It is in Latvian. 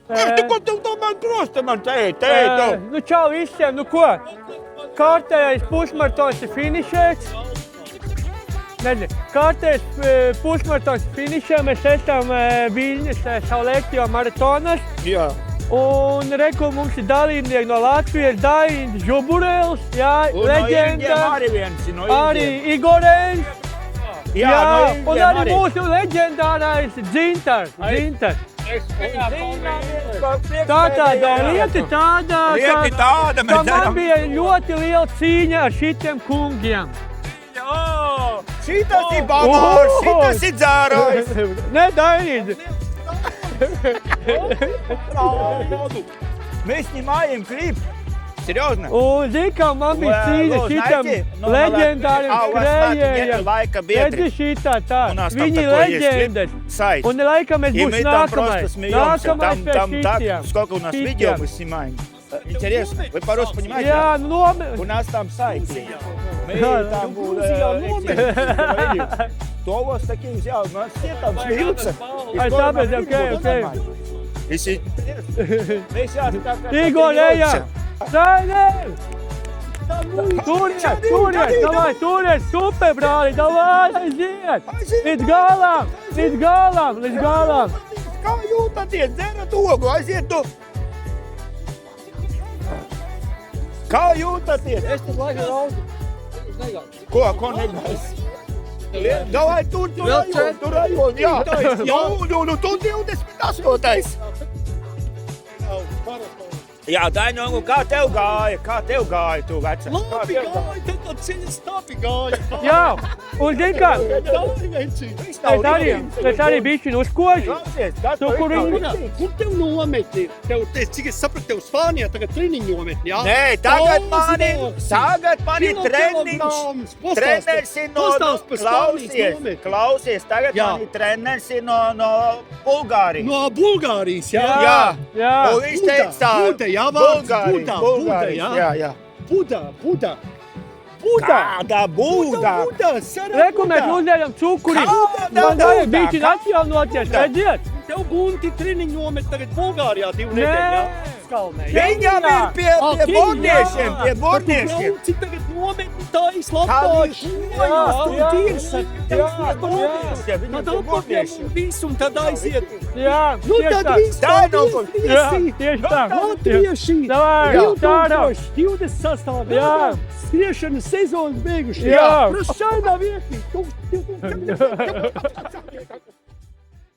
Ko tu to man prosti man teitu? Nu, čau visiem, nu ko? Kārtējais pusmaratons ir finišēts. Kārtējais pusmaratons ir finišē. Mēs esam Viļņas Saulēktīvo maratonas. Jā. Un reku mums ir dalībnieki no Latvijas, Dainis Žuburēls, jā, leģenda. Arī viens no Arī Igorēns. Jā, no un arī mūsu leģendārais Dzintars. Tāda lieta tāda, ka man bija ļoti liela cīņa ar šitiem kungiem. Šitas ir bavārs, šitas ir dzērājs. Ne, Dainīdzi. Мы снимаем клип. Серьезно? Un, zini, kā man bija cīņa šitam leģendāriem skrējējiem. Redzi šitā tā, viņi leģendas. Un laikam mēs būs nākamais pēc šitiem. Сколько у нас видео мы снимаем. Интересно, вы по-русски понимаете? Jā, У нас там сайт. Мы там То у вас такие взял, у нас все там смеются. Tāpēc, Если Igor, ejam! Dainēr! Turies, super, brāli, davai, aiziet! Līdz galam! Kā jūtaties? Dzerat ogu, aiziet tu! Kā jūtaties? Es tam laikam raudu. Ko negais? Davai, tur rajon, jā. Nu, tu 28. Jā, Daino, kā tev gāja, tu vecā? Labi gāja, tad ceļas stabi gāja. Jā, un zini kā, es arī bišķi uzkošu. Kur tev nometni? Cik es sapratu, tev Spānijā tagad treniņu nometni, jā? Nē, tagad man ir treniņš. Treneris ir klausies, tagad man ir treneris ir no Bulgārijas. No Bulgārijas, jā? Jā. Un viņš teica tā. Jā, vārds Buda. Kāda Buda? Reku mēs uzējam cukuri. Man vajag bišķi atjaunoties, redziet? Tev Gunti treniņu nomet tagad Bulgārijā 2 nedēļas, jā? Skalnē. Viņam ir pie borniešiem. Cik tagad nometni tā Latvāči. Tad apakļam visu un tad aiziet. Jā, Nu tad viss tieši tā. Latvieši. Davai, 20 Jā. Skriešanas sezonas beiguši. Jā. Prašainā vietī.